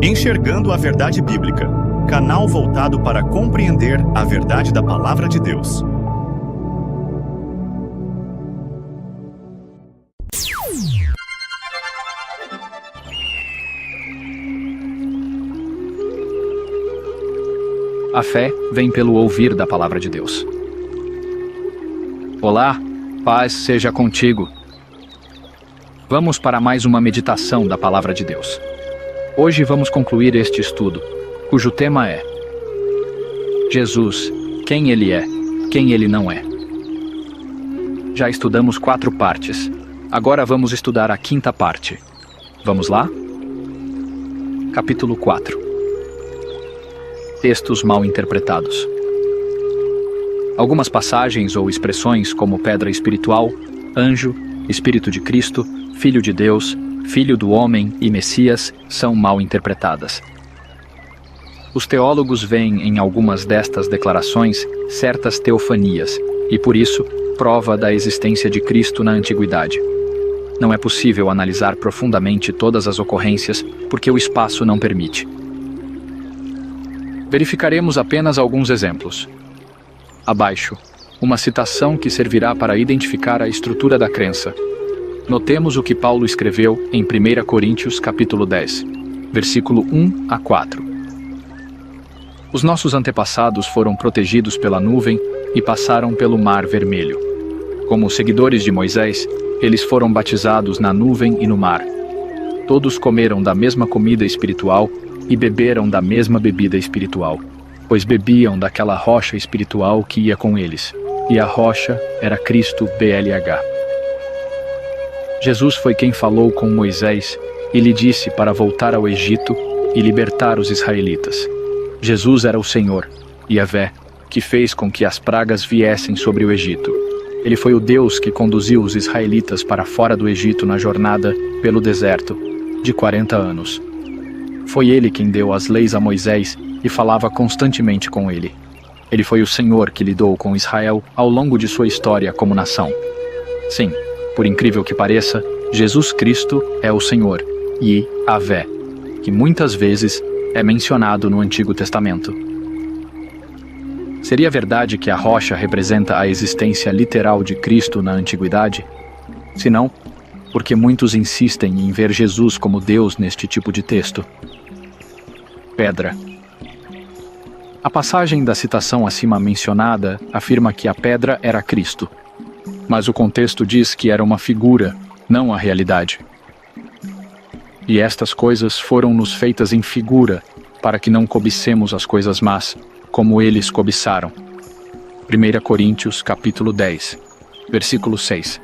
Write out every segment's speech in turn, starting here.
Enxergando a Verdade Bíblica, canal voltado para compreender a verdade da Palavra de Deus. A fé vem pelo ouvir da Palavra de Deus. Olá, paz seja contigo. Vamos para mais uma meditação da Palavra de Deus. Hoje vamos concluir este estudo, cujo tema é Jesus, quem Ele é, quem Ele não é. Já estudamos 4 partes. Agora vamos estudar a 5ª parte. Vamos lá? Capítulo 4. Textos mal interpretados. Algumas passagens ou expressões como pedra espiritual, anjo, Espírito de Cristo, Filho de Deus, Filho do Homem e Messias são mal interpretadas. Os teólogos veem em algumas destas declarações certas teofanias e, por isso, prova da existência de Cristo na antiguidade. Não é possível analisar profundamente todas as ocorrências porque o espaço não permite. Verificaremos apenas alguns exemplos. Abaixo, uma citação que servirá para identificar a estrutura da crença. Notemos o que Paulo escreveu em 1 Coríntios capítulo 10, versículo 1 a 4. Os nossos antepassados foram protegidos pela nuvem e passaram pelo Mar Vermelho. Como seguidores de Moisés, eles foram batizados na nuvem e no mar. Todos comeram da mesma comida espiritual e beberam da mesma bebida espiritual, pois bebiam daquela rocha espiritual que ia com eles, e a rocha era Cristo BLH. Jesus foi quem falou com Moisés e lhe disse para voltar ao Egito e libertar os israelitas. Jesus era o Senhor, Yahvé, que fez com que as pragas viessem sobre o Egito. Ele foi o Deus que conduziu os israelitas para fora do Egito na jornada pelo deserto, de 40 anos. Foi ele quem deu as leis a Moisés e falava constantemente com ele. Ele foi o Senhor que lidou com Israel ao longo de sua história como nação. Sim, por incrível que pareça, Jesus Cristo é o Senhor, Yahvé, que muitas vezes é mencionado no Antigo Testamento. Seria verdade que a rocha representa a existência literal de Cristo na Antiguidade? Se não, porque muitos insistem em ver Jesus como Deus neste tipo de texto. Pedra. A passagem da citação acima mencionada afirma que a pedra era Cristo, mas o contexto diz que era uma figura, não a realidade. E estas coisas foram-nos feitas em figura, para que não cobicemos as coisas más, como eles cobiçaram. 1 Coríntios capítulo 10, versículo 6.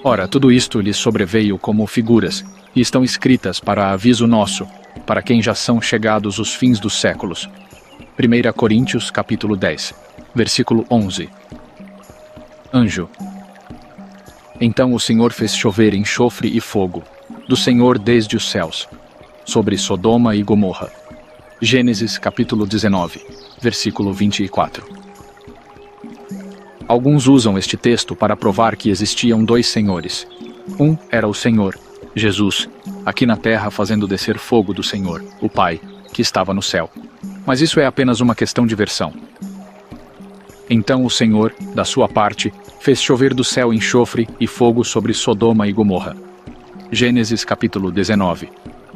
Ora, tudo isto lhes sobreveio como figuras, e estão escritas para aviso nosso, para quem já são chegados os fins dos séculos. 1 Coríntios capítulo 10, versículo 11. Anjo. Então o Senhor fez chover enxofre e fogo, do Senhor desde os céus, sobre Sodoma e Gomorra. Gênesis capítulo 19, versículo 24. Alguns usam este texto para provar que existiam 2 senhores. Um era o Senhor, Jesus, aqui na terra fazendo descer fogo do Senhor, o Pai, que estava no céu. Mas isso é apenas uma questão de versão. Então o Senhor, da sua parte, fez chover do céu enxofre e fogo sobre Sodoma e Gomorra. Gênesis capítulo 19,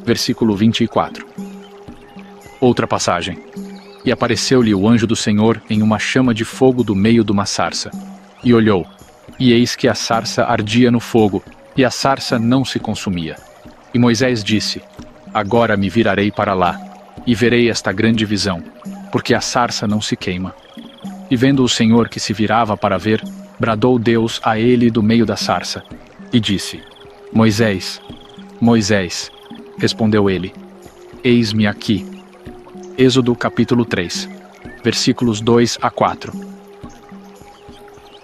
versículo 24. Outra passagem. E apareceu-lhe o anjo do Senhor em uma chama de fogo do meio de uma sarça. E olhou, e eis que a sarça ardia no fogo, e a sarça não se consumia. E Moisés disse: Agora me virarei para lá, e verei esta grande visão, porque a sarça não se queima. E vendo o Senhor que se virava para ver, bradou Deus a ele do meio da sarça, e disse: Moisés, Moisés. Respondeu ele: Eis-me aqui. Êxodo capítulo 3, versículos 2 a 4.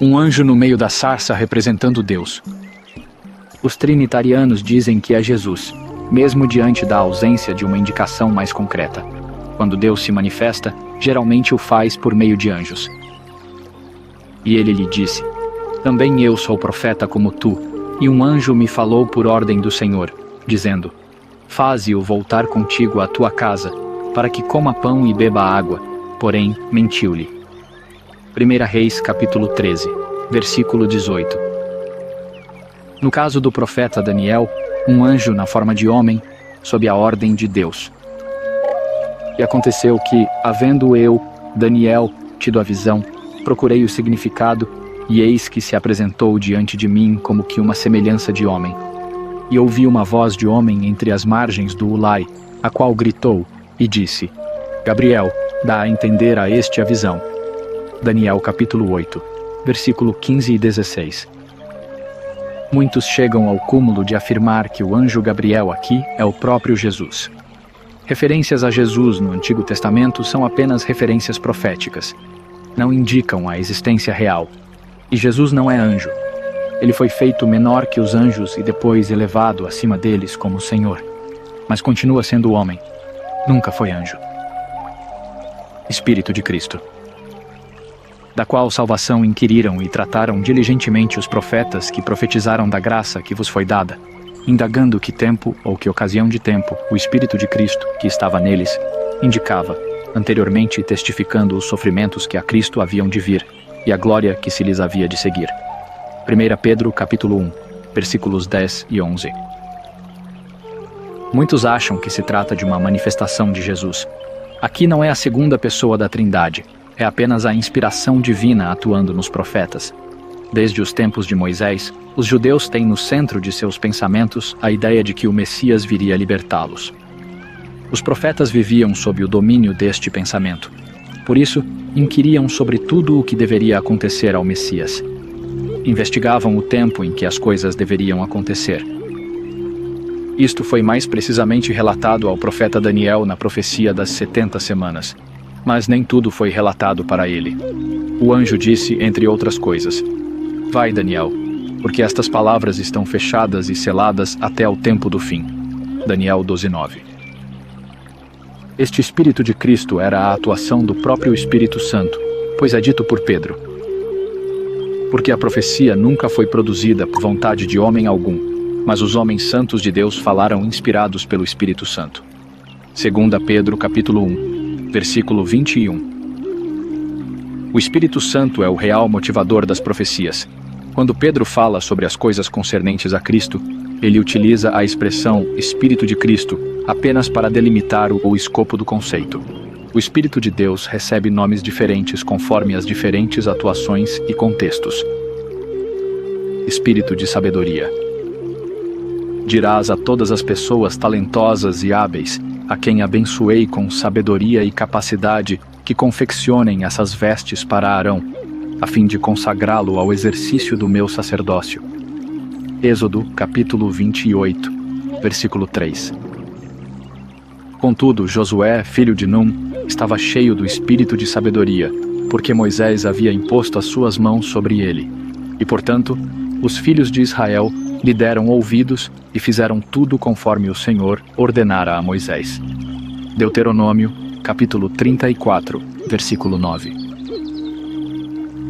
Um anjo no meio da sarça representando Deus. Os trinitarianos dizem que é Jesus, mesmo diante da ausência de uma indicação mais concreta. Quando Deus se manifesta, geralmente o faz por meio de anjos. E ele lhe disse: Também eu sou profeta como tu, e um anjo me falou por ordem do Senhor, dizendo: Faze-o voltar contigo à tua casa, para que coma pão e beba água, porém mentiu-lhe. 1 Reis capítulo 13, versículo 18. No caso do profeta Daniel, um anjo na forma de homem, sob a ordem de Deus. E aconteceu que, havendo eu, Daniel, tido a visão, procurei o significado, e eis que se apresentou diante de mim como que uma semelhança de homem. E ouvi uma voz de homem entre as margens do Ulai, a qual gritou e disse: Gabriel, dá a entender a este a visão. Daniel capítulo 8, versículo 15 e 16. Muitos chegam ao cúmulo de afirmar que o anjo Gabriel aqui é o próprio Jesus. Referências a Jesus no Antigo Testamento são apenas referências proféticas. Não indicam a existência real. E Jesus não é anjo. Ele foi feito menor que os anjos e depois elevado acima deles como Senhor. Mas continua sendo homem. Nunca foi anjo. Espírito de Cristo, da qual salvação inquiriram e trataram diligentemente os profetas que profetizaram da graça que vos foi dada, indagando que tempo ou que ocasião de tempo o Espírito de Cristo, que estava neles, indicava, anteriormente testificando os sofrimentos que a Cristo haviam de vir e a glória que se lhes havia de seguir. 1 Pedro capítulo 1, versículos 10 e 11. Muitos acham que se trata de uma manifestação de Jesus. Aqui não é a segunda pessoa da Trindade, é apenas a inspiração divina atuando nos profetas. Desde os tempos de Moisés, os judeus têm no centro de seus pensamentos a ideia de que o Messias viria libertá-los. Os profetas viviam sob o domínio deste pensamento. Por isso, inquiriam sobre tudo o que deveria acontecer ao Messias. Investigavam o tempo em que as coisas deveriam acontecer. Isto foi mais precisamente relatado ao profeta Daniel na profecia das 70 semanas. Mas nem tudo foi relatado para ele. O anjo disse, entre outras coisas: Vai, Daniel, porque estas palavras estão fechadas e seladas até ao tempo do fim. Daniel 12:9. Este Espírito de Cristo era a atuação do próprio Espírito Santo, pois é dito por Pedro: Porque a profecia nunca foi produzida por vontade de homem algum, mas os homens santos de Deus falaram inspirados pelo Espírito Santo. 2 Pedro capítulo 1, versículo 21. O Espírito Santo é o real motivador das profecias. Quando Pedro fala sobre as coisas concernentes a Cristo, ele utiliza a expressão Espírito de Cristo apenas para delimitar o escopo do conceito. O Espírito de Deus recebe nomes diferentes conforme as diferentes atuações e contextos. Espírito de sabedoria. Dirás a todas as pessoas talentosas e hábeis, a quem abençoei com sabedoria e capacidade, que confeccionem essas vestes para Arão, a fim de consagrá-lo ao exercício do meu sacerdócio. Êxodo, capítulo 28, versículo 3. Contudo, Josué, filho de Num, estava cheio do espírito de sabedoria, porque Moisés havia imposto as suas mãos sobre ele. E, portanto, os filhos de Israel lhe deram ouvidos e fizeram tudo conforme o Senhor ordenara a Moisés. Deuteronômio, capítulo 34, versículo 9.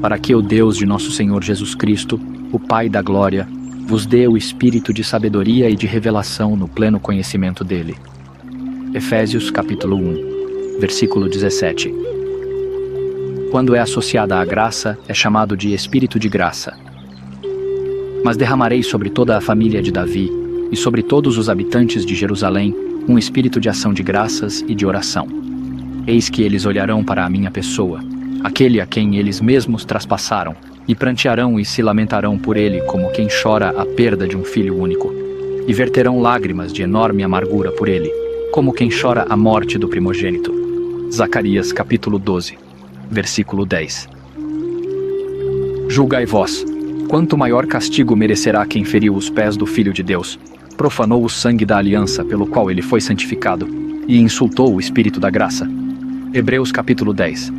Para que o Deus de nosso Senhor Jesus Cristo, o Pai da glória, vos dê o espírito de sabedoria e de revelação no pleno conhecimento dele. Efésios, capítulo 1, versículo 17. Quando é associada à graça, é chamado de espírito de graça. Mas derramarei sobre toda a família de Davi e sobre todos os habitantes de Jerusalém um espírito de ação de graças e de oração. Eis que eles olharão para a minha pessoa, aquele a quem eles mesmos traspassaram, e prantearão e se lamentarão por ele como quem chora a perda de um filho único, e verterão lágrimas de enorme amargura por ele, como quem chora a morte do primogênito. Zacarias capítulo 12, versículo 10. Julgai vós, quanto maior castigo merecerá quem feriu os pés do Filho de Deus, profanou o sangue da aliança pelo qual ele foi santificado, e insultou o Espírito da graça. Hebreus capítulo 10,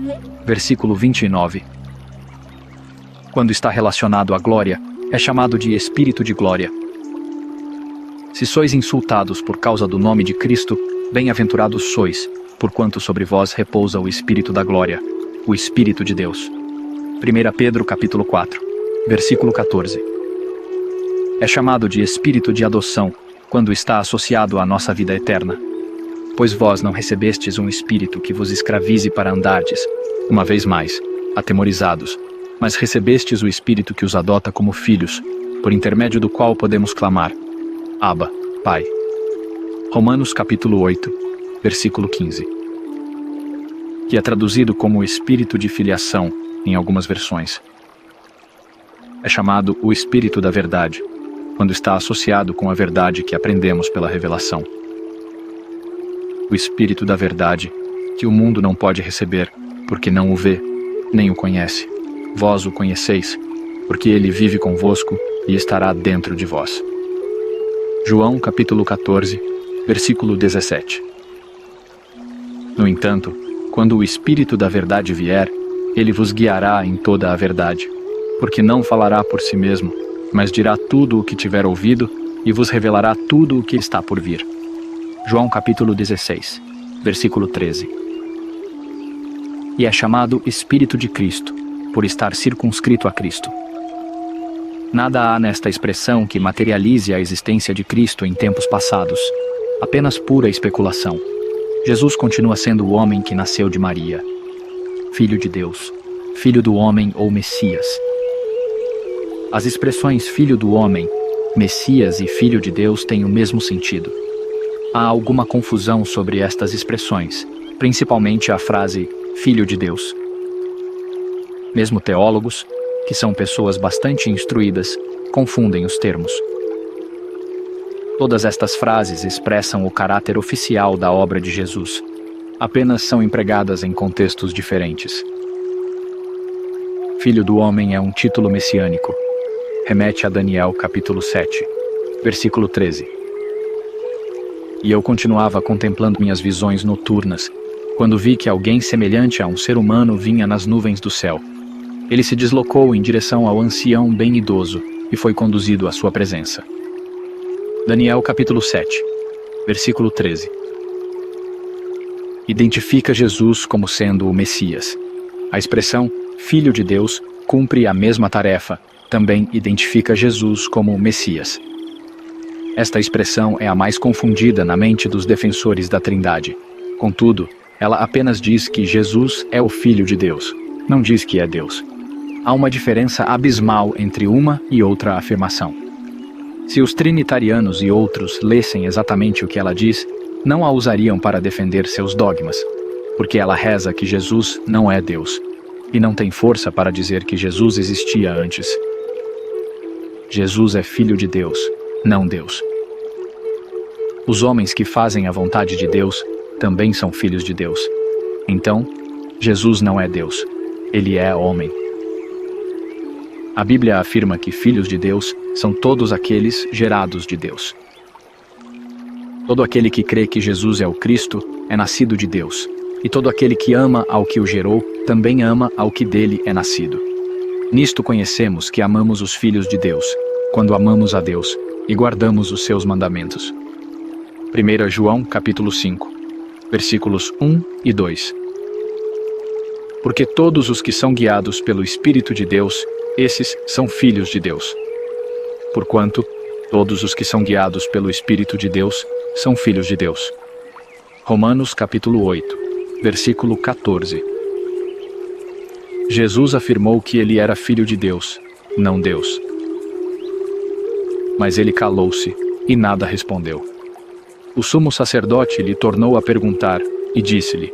versículo 29. Quando está relacionado à glória, é chamado de Espírito de glória. Se sois insultados por causa do nome de Cristo, bem-aventurados sois, porquanto sobre vós repousa o Espírito da glória, o Espírito de Deus. 1 Pedro capítulo 4, versículo 14. É chamado de Espírito de adoção, quando está associado à nossa vida eterna. Pois vós não recebestes um espírito que vos escravize para andardes, uma vez mais, atemorizados, mas recebestes o espírito que os adota como filhos, por intermédio do qual podemos clamar: Abba, Pai. Romanos capítulo 8, versículo 15. Que é traduzido como espírito de filiação em algumas versões. É chamado o Espírito da Verdade, quando está associado com a verdade que aprendemos pela revelação. O Espírito da Verdade, que o mundo não pode receber, porque não o vê, nem o conhece. Vós o conheceis, porque ele vive convosco e estará dentro de vós. João capítulo 14, versículo 17. No entanto, quando o Espírito da Verdade vier, ele vos guiará em toda a verdade, porque não falará por si mesmo, mas dirá tudo o que tiver ouvido e vos revelará tudo o que está por vir. João capítulo 16, versículo 13. E é chamado Espírito de Cristo, por estar circunscrito a Cristo. Nada há nesta expressão que materialize a existência de Cristo em tempos passados, apenas pura especulação. Jesus continua sendo o homem que nasceu de Maria, Filho de Deus, Filho do homem ou Messias. As expressões Filho do homem, Messias e Filho de Deus têm o mesmo sentido. Há alguma confusão sobre estas expressões, principalmente a frase Filho de Deus. Mesmo teólogos, que são pessoas bastante instruídas, confundem os termos. Todas estas frases expressam o caráter oficial da obra de Jesus, apenas são empregadas em contextos diferentes. Filho do homem é um título messiânico. Remete a Daniel capítulo 7, versículo 13. E eu continuava contemplando minhas visões noturnas, quando vi que alguém semelhante a um ser humano vinha nas nuvens do céu. Ele se deslocou em direção ao ancião bem idoso e foi conduzido à sua presença. Daniel capítulo 7, versículo 13. Identifica Jesus como sendo o Messias. A expressão Filho de Deus cumpre a mesma tarefa, também identifica Jesus como o Messias. Esta expressão é a mais confundida na mente dos defensores da Trindade. Contudo, ela apenas diz que Jesus é o Filho de Deus, não diz que é Deus. Há uma diferença abismal entre uma e outra afirmação. Se os trinitarianos e outros lessem exatamente o que ela diz, não a usariam para defender seus dogmas, porque ela reza que Jesus não é Deus, e não tem força para dizer que Jesus existia antes. Jesus é Filho de Deus, não Deus. Os homens que fazem a vontade de Deus também são filhos de Deus. Então, Jesus não é Deus, ele é homem. A Bíblia afirma que filhos de Deus são todos aqueles gerados de Deus. Todo aquele que crê que Jesus é o Cristo é nascido de Deus, e todo aquele que ama ao que o gerou também ama ao que dele é nascido. Nisto conhecemos que amamos os filhos de Deus, quando amamos a Deus e guardamos os seus mandamentos. 1 João capítulo 5, versículos 1 e 2. Porque todos os que são guiados pelo Espírito de Deus, esses são filhos de Deus. Porquanto, todos os que são guiados pelo Espírito de Deus são filhos de Deus. Romanos capítulo 8, versículo 14. Jesus afirmou que ele era filho de Deus, não Deus. Mas ele calou-se e nada respondeu. O sumo sacerdote lhe tornou a perguntar e disse-lhe: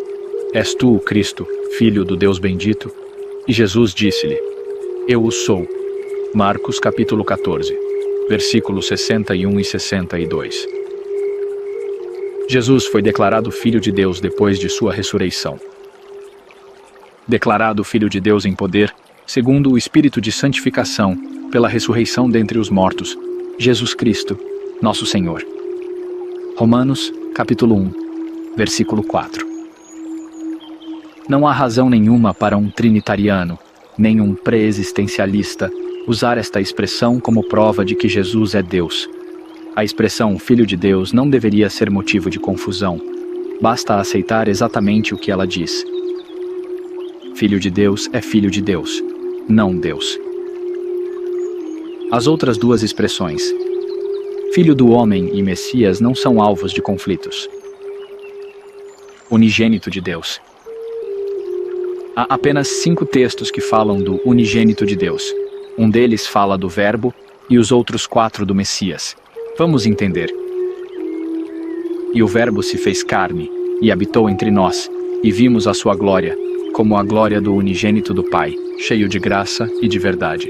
És tu o Cristo, filho do Deus bendito? E Jesus disse-lhe: Eu o sou. Marcos capítulo 14, versículos 61 e 62. Jesus foi declarado Filho de Deus depois de sua ressurreição. Declarado Filho de Deus em poder, segundo o Espírito de santificação, pela ressurreição dentre os mortos, Jesus Cristo, nosso Senhor. Romanos, capítulo 1, versículo 4. Não há razão nenhuma para um trinitariano, nem um pré-existencialista, usar esta expressão como prova de que Jesus é Deus. A expressão Filho de Deus não deveria ser motivo de confusão. Basta aceitar exatamente o que ela diz. Filho de Deus é Filho de Deus, não Deus. As outras duas expressões, Filho do homem e Messias não são alvos de conflitos. Unigênito de Deus. Há apenas 5 textos que falam do unigênito de Deus. Um deles fala do Verbo e os outros 4 do Messias. Vamos entender. E o Verbo se fez carne e habitou entre nós, e vimos a sua glória, como a glória do unigênito do Pai, cheio de graça e de verdade.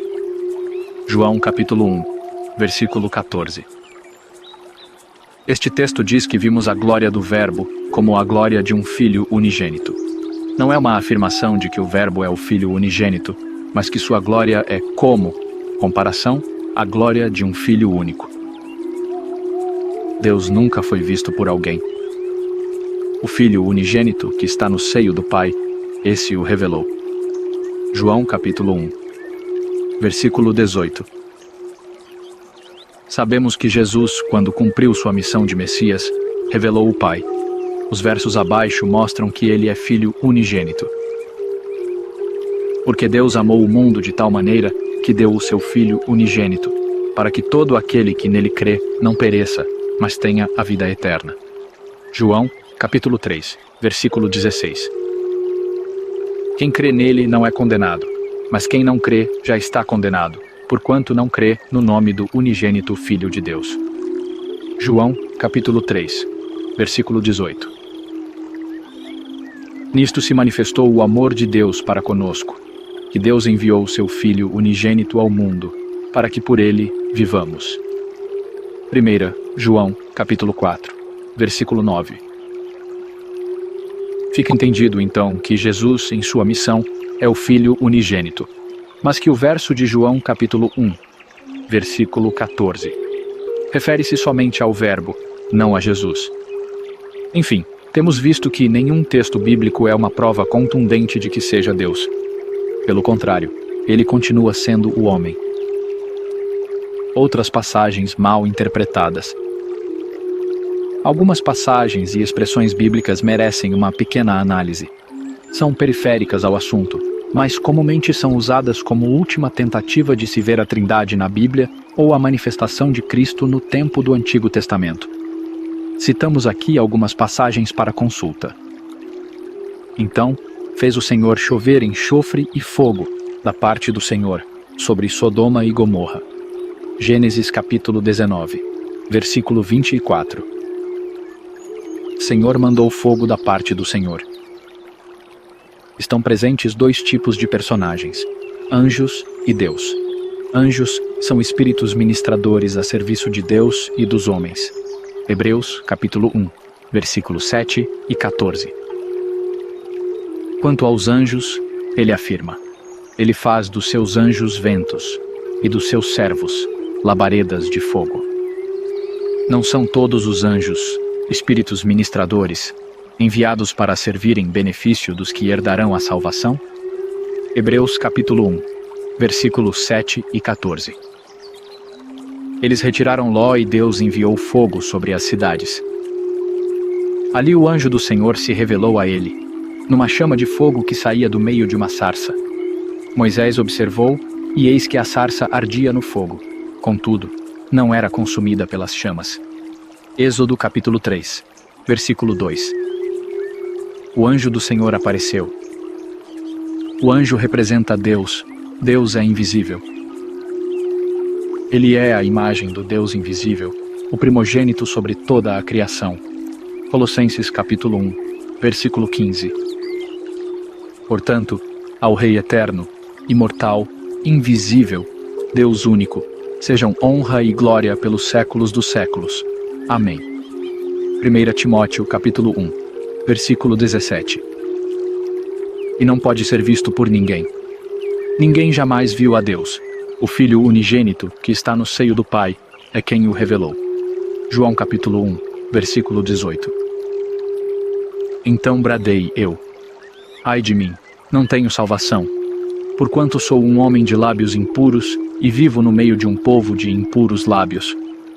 João capítulo 1, versículo 14. Este texto diz que vimos a glória do Verbo como a glória de um Filho unigênito. Não é uma afirmação de que o Verbo é o Filho unigênito, mas que sua glória é como, comparação, a glória de um Filho único. Deus nunca foi visto por alguém. O Filho unigênito que está no seio do Pai, esse o revelou. João capítulo 1, versículo 18. Sabemos que Jesus, quando cumpriu sua missão de Messias, revelou o Pai. Os versos abaixo mostram que ele é Filho unigênito. Porque Deus amou o mundo de tal maneira que deu o seu Filho unigênito, para que todo aquele que nele crê não pereça, mas tenha a vida eterna. João, capítulo 3, versículo 16. Quem crê nele não é condenado, mas quem não crê já está condenado, porquanto não crê no nome do unigênito Filho de Deus. João, capítulo 3, versículo 18. Nisto se manifestou o amor de Deus para conosco, que Deus enviou o seu Filho unigênito ao mundo, para que por ele vivamos. 1 João, capítulo 4, versículo 9. Fica entendido, então, que Jesus, em sua missão, é o Filho unigênito, mas que o verso de João, capítulo 1, versículo 14, refere-se somente ao Verbo, não a Jesus. Enfim, temos visto que nenhum texto bíblico é uma prova contundente de que seja Deus. Pelo contrário, ele continua sendo o homem. Outras passagens mal interpretadas. Algumas passagens e expressões bíblicas merecem uma pequena análise. São periféricas ao assunto, mas comumente são usadas como última tentativa de se ver a Trindade na Bíblia ou a manifestação de Cristo no tempo do Antigo Testamento. Citamos aqui algumas passagens para consulta. Então, fez o Senhor chover enxofre e fogo, da parte do Senhor, sobre Sodoma e Gomorra. Gênesis capítulo 19, versículo 24. Senhor mandou fogo da parte do Senhor. Estão presentes 2 tipos de personagens, anjos e Deus. Anjos são espíritos ministradores a serviço de Deus e dos homens. Hebreus, capítulo 1, versículos 7 e 14. Quanto aos anjos, ele afirma: ele faz dos seus anjos ventos, e dos seus servos labaredas de fogo. Não são todos os anjos, espíritos ministradores, enviados para servir em benefício dos que herdarão a salvação? Hebreus, capítulo 1, versículos 7 e 14. Eles retiraram Ló e Deus enviou fogo sobre as cidades. Ali o anjo do Senhor se revelou a ele, numa chama de fogo que saía do meio de uma sarça. Moisés observou, e eis que a sarça ardia no fogo. Contudo, não era consumida pelas chamas. Êxodo capítulo 3, versículo 2. O anjo do Senhor apareceu. O anjo representa Deus. Deus é invisível. Ele é a imagem do Deus invisível, o primogênito sobre toda a criação. Colossenses capítulo 1, versículo 15. Portanto, ao Rei eterno, imortal, invisível, Deus único, sejam honra e glória pelos séculos dos séculos. Amém. 1 Timóteo capítulo 1, versículo 17. E não pode ser visto por ninguém. Ninguém jamais viu a Deus. O Filho unigênito, que está no seio do Pai, é quem o revelou. João capítulo 1, versículo 18. Então bradei eu: ai de mim, não tenho salvação, porquanto sou um homem de lábios impuros e vivo no meio de um povo de impuros lábios,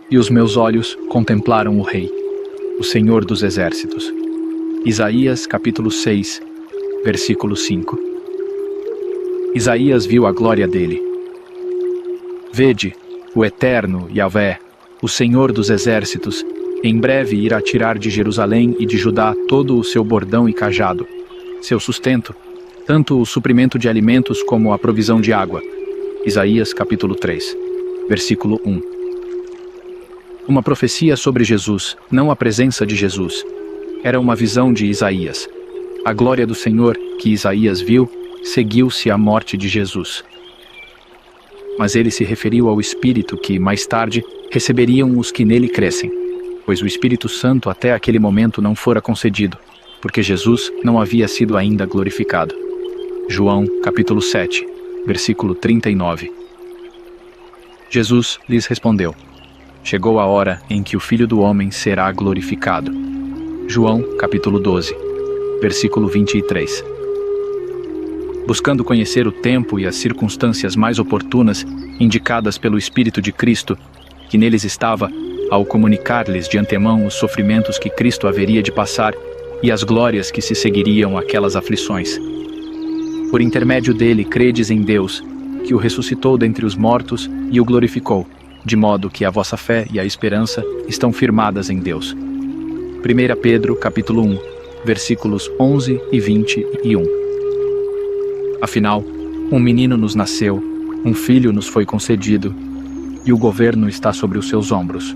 e os meus olhos contemplaram o Rei, o Senhor dos Exércitos. Isaías capítulo 6, versículo 5. Isaías viu a glória dele. Vede, o eterno Yahvé, o Senhor dos Exércitos, em breve irá tirar de Jerusalém e de Judá todo o seu bordão e cajado, seu sustento, tanto o suprimento de alimentos como a provisão de água. Isaías capítulo 3, versículo 1. Uma profecia sobre Jesus, não a presença de Jesus. Era uma visão de Isaías. A glória do Senhor, que Isaías viu, seguiu-se à morte de Jesus. Mas ele se referiu ao Espírito que, mais tarde, receberiam os que nele crescem, pois o Espírito Santo até aquele momento não fora concedido, porque Jesus não havia sido ainda glorificado. João, capítulo 7, versículo 39. Jesus lhes respondeu: chegou a hora em que o Filho do Homem será glorificado. João, capítulo 12, versículo 23. Buscando conhecer o tempo e as circunstâncias mais oportunas indicadas pelo Espírito de Cristo, que neles estava, ao comunicar-lhes de antemão os sofrimentos que Cristo haveria de passar e as glórias que se seguiriam àquelas aflições. Por intermédio dele credes em Deus, que o ressuscitou dentre os mortos e o glorificou, de modo que a vossa fé e a esperança estão firmadas em Deus. 1 Pedro, capítulo 1, versículos 11 e 21. Afinal, um menino nos nasceu, um filho nos foi concedido, e o governo está sobre os seus ombros.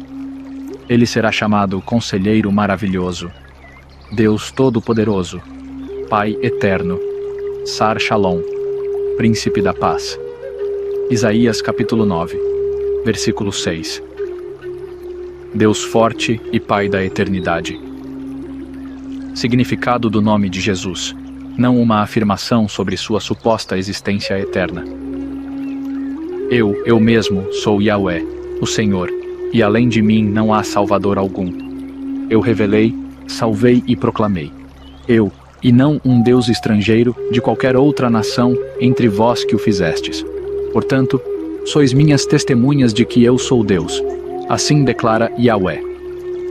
Ele será chamado Conselheiro Maravilhoso, Deus Todo-Poderoso, Pai Eterno, Sar Shalom, Príncipe da Paz. Isaías capítulo 9, versículo 6. Deus forte e Pai da eternidade. Significado do nome de Jesus, não uma afirmação sobre sua suposta existência eterna. Eu mesmo sou Yahweh, o Senhor, e além de mim não há Salvador algum. Eu revelei, salvei e proclamei. Eu, e não um Deus estrangeiro de qualquer outra nação entre vós que o fizestes. Portanto, sois minhas testemunhas de que eu sou Deus. Assim declara Yahweh.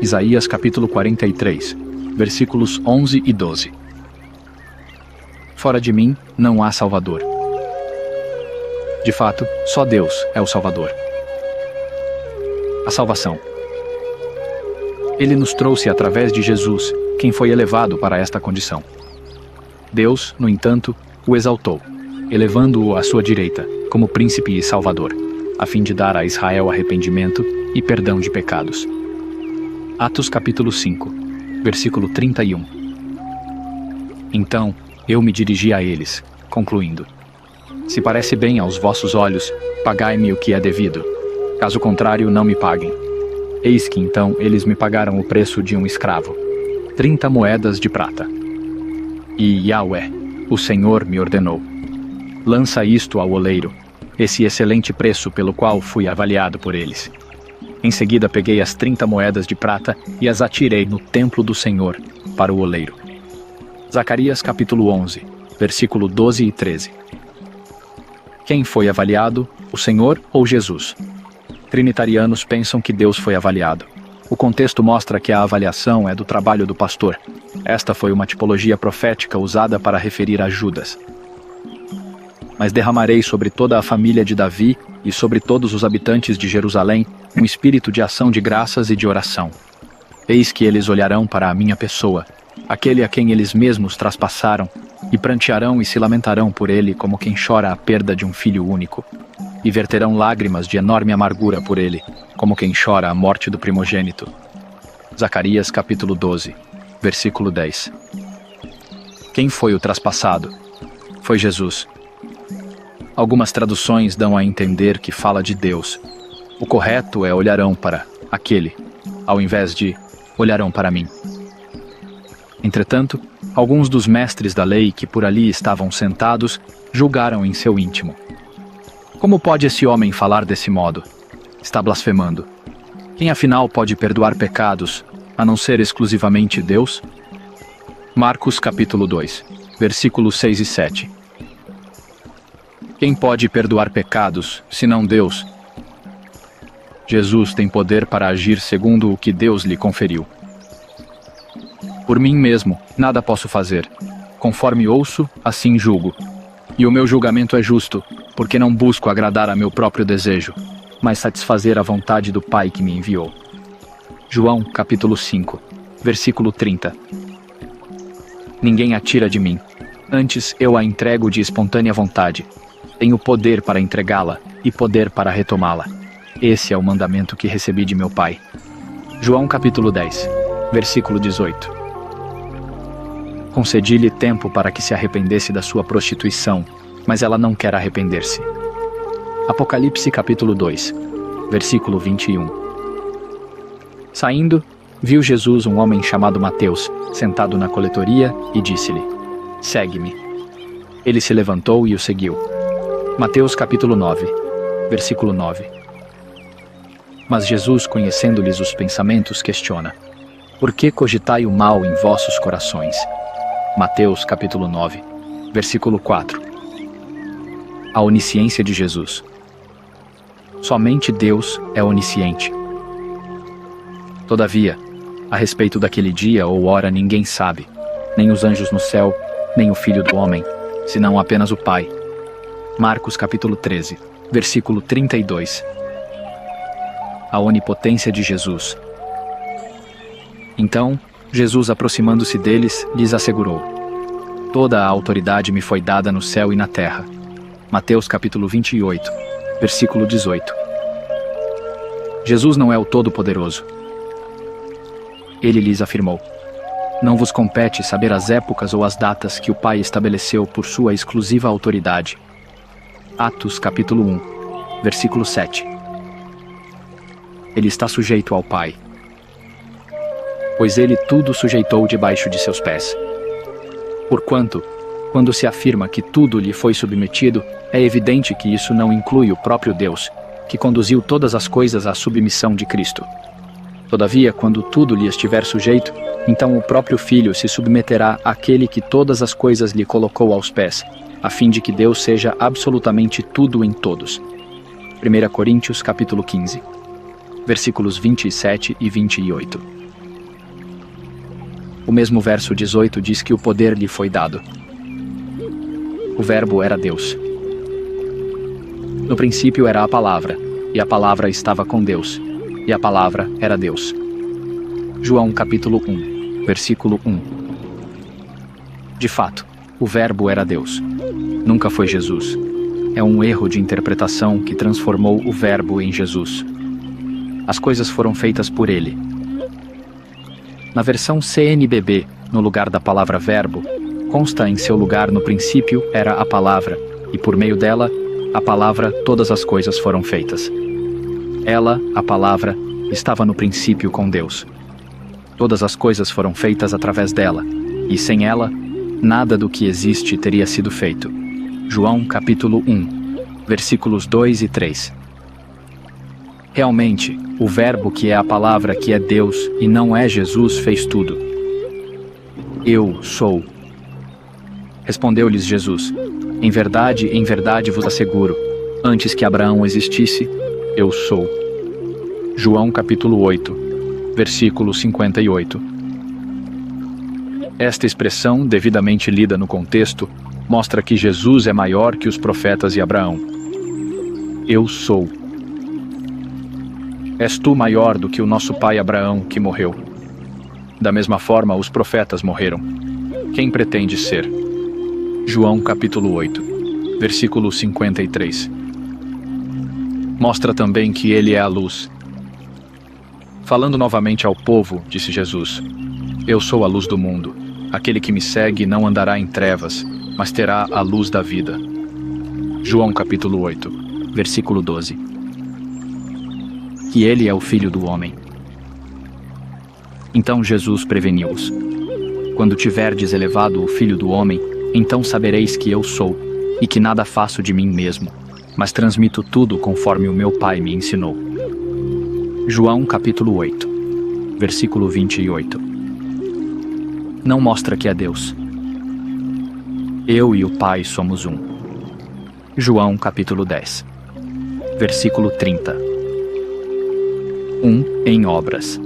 Isaías capítulo 43, versículos 11 e 12. Fora de mim não há Salvador. De fato, só Deus é o Salvador. A salvação. Ele nos trouxe através de Jesus, quem foi elevado para esta condição. Deus, no entanto, o exaltou, elevando-o à sua direita, como príncipe e salvador, a fim de dar a Israel arrependimento e perdão de pecados. Atos capítulo 5, versículo 31. Então, eu me dirigi a eles, concluindo: se parece bem aos vossos olhos, pagai-me o que é devido. Caso contrário, não me paguem. Eis que então eles me pagaram o preço de um escravo, 30 moedas de prata. E Yahweh, o Senhor, me ordenou: lança isto ao oleiro, esse excelente preço pelo qual fui avaliado por eles. Em seguida peguei as 30 moedas de prata e as atirei no templo do Senhor, para o oleiro. Zacarias capítulo 11, versículo 12 e 13. Quem foi avaliado, o Senhor ou Jesus? Trinitarianos pensam que Deus foi avaliado. O contexto mostra que a avaliação é do trabalho do pastor. Esta foi uma tipologia profética usada para referir a Judas. Mas derramarei sobre toda a família de Davi e sobre todos os habitantes de Jerusalém um espírito de ação de graças e de oração. Eis que eles olharão para a minha pessoa, aquele a quem eles mesmos traspassaram, e prantearão e se lamentarão por ele como quem chora a perda de um filho único, e verterão lágrimas de enorme amargura por ele, como quem chora a morte do primogênito. Zacarias capítulo 12, versículo 10. Quem foi o traspassado? Foi Jesus. Algumas traduções dão a entender que fala de Deus. O correto é olharão para aquele, ao invés de olharão para mim. Entretanto, alguns dos mestres da lei que por ali estavam sentados julgaram em seu íntimo: como pode esse homem falar desse modo? Está blasfemando. Quem afinal pode perdoar pecados, a não ser exclusivamente Deus? Marcos capítulo 2, versículos 6 e 7. Quem pode perdoar pecados, senão Deus? Jesus tem poder para agir segundo o que Deus lhe conferiu. Por mim mesmo, nada posso fazer. Conforme ouço, assim julgo. E o meu julgamento é justo, porque não busco agradar a meu próprio desejo, mas satisfazer a vontade do Pai que me enviou. João, capítulo 5, versículo 30. Ninguém a tira de mim, antes eu a entrego de espontânea vontade. Tenho poder para entregá-la e poder para retomá-la. Esse é o mandamento que recebi de meu Pai. João capítulo 10, versículo 18. Concedi-lhe tempo para que se arrependesse da sua prostituição, mas ela não quer arrepender-se. Apocalipse capítulo 2, versículo 21. Saindo, viu Jesus um homem chamado Mateus, sentado na coletoria, e disse-lhe: Segue-me. Ele se levantou e o seguiu. Mateus capítulo 9, versículo 9. Mas Jesus, conhecendo-lhes os pensamentos, questiona: Por que cogitai o mal em vossos corações? Mateus capítulo 9, versículo 4. A onisciência de Jesus. Somente Deus é onisciente. Todavia, a respeito daquele dia ou hora ninguém sabe, nem os anjos no céu, nem o Filho do Homem, senão apenas o Pai. Marcos capítulo 13, versículo 32. A onipotência de Jesus. Então, Jesus, aproximando-se deles, lhes assegurou: Toda a autoridade me foi dada no céu e na terra. Mateus capítulo 28, versículo 18. Jesus não é o Todo-Poderoso. Ele lhes afirmou: Não vos compete saber as épocas ou as datas que o Pai estabeleceu por sua exclusiva autoridade. Atos capítulo 1, versículo 7. Ele está sujeito ao Pai, pois ele tudo sujeitou debaixo de seus pés. Porquanto, quando se afirma que tudo lhe foi submetido, é evidente que isso não inclui o próprio Deus, que conduziu todas as coisas à submissão de Cristo. Todavia, quando tudo lhe estiver sujeito, então o próprio Filho se submeterá àquele que todas as coisas lhe colocou aos pés, a fim de que Deus seja absolutamente tudo em todos. 1 Coríntios capítulo 15, versículos 27 e 28. O mesmo verso 18 diz que o poder lhe foi dado. O Verbo era Deus. No princípio era a Palavra, e a Palavra estava com Deus, e a Palavra era Deus. João capítulo 1, versículo 1. De fato, o Verbo era Deus. Nunca foi Jesus. É um erro de interpretação que transformou o Verbo em Jesus. As coisas foram feitas por ele. Na versão CNBB, no lugar da palavra verbo, consta em seu lugar no princípio era a palavra, e por meio dela, a palavra, todas as coisas foram feitas. Ela, a palavra, estava no princípio com Deus. Todas as coisas foram feitas através dela, e sem ela, nada do que existe teria sido feito. João capítulo 1, versículos 2 e 3. Realmente, o Verbo que é a palavra que é Deus e não é Jesus fez tudo. Eu sou. Respondeu-lhes Jesus: em verdade vos asseguro, antes que Abraão existisse, eu sou. João capítulo 8, versículo 58. Esta expressão, devidamente lida no contexto, mostra que Jesus é maior que os profetas e Abraão. Eu sou. És tu maior do que o nosso pai Abraão, que morreu. Da mesma forma, os profetas morreram. Quem pretende ser? João capítulo 8, versículo 53. Mostra também que ele é a luz. Falando novamente ao povo, disse Jesus: Eu sou a luz do mundo. Aquele que me segue não andará em trevas, mas terá a luz da vida. João capítulo 8, versículo 12. Que ele é o Filho do Homem. Então Jesus preveniu-os: Quando tiverdes elevado o Filho do Homem, então sabereis que eu sou, e que nada faço de mim mesmo, mas transmito tudo conforme o meu Pai me ensinou. João capítulo 8, versículo 28. Não mostra que é Deus. Eu e o Pai somos um. João capítulo 10, versículo 30. Em obras.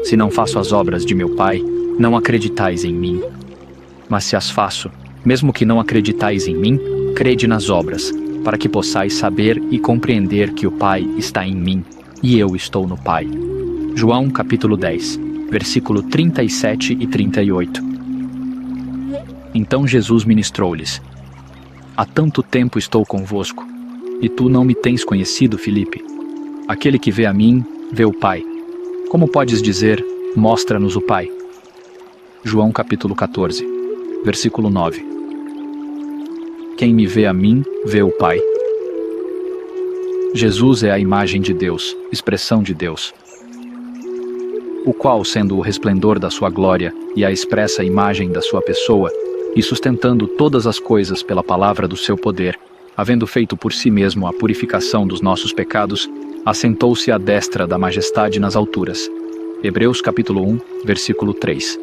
Se não faço as obras de meu Pai, não acreditais em mim. Mas se as faço, mesmo que não acreditais em mim, crede nas obras, para que possais saber e compreender que o Pai está em mim e eu estou no Pai. João capítulo 10, versículo 37 e 38. Então Jesus ministrou-lhes: Há tanto tempo estou convosco, e tu não me tens conhecido, Filipe. Aquele que vê a mim, vê o Pai. Como podes dizer, mostra-nos o Pai? João capítulo 14, versículo 9. Quem me vê a mim, vê o Pai. Jesus é a imagem de Deus, expressão de Deus, o qual, sendo o resplendor da sua glória e a expressa imagem da sua pessoa, e sustentando todas as coisas pela palavra do seu poder, havendo feito por si mesmo a purificação dos nossos pecados, assentou-se à destra da majestade nas alturas. Hebreus capítulo 1, versículo 3.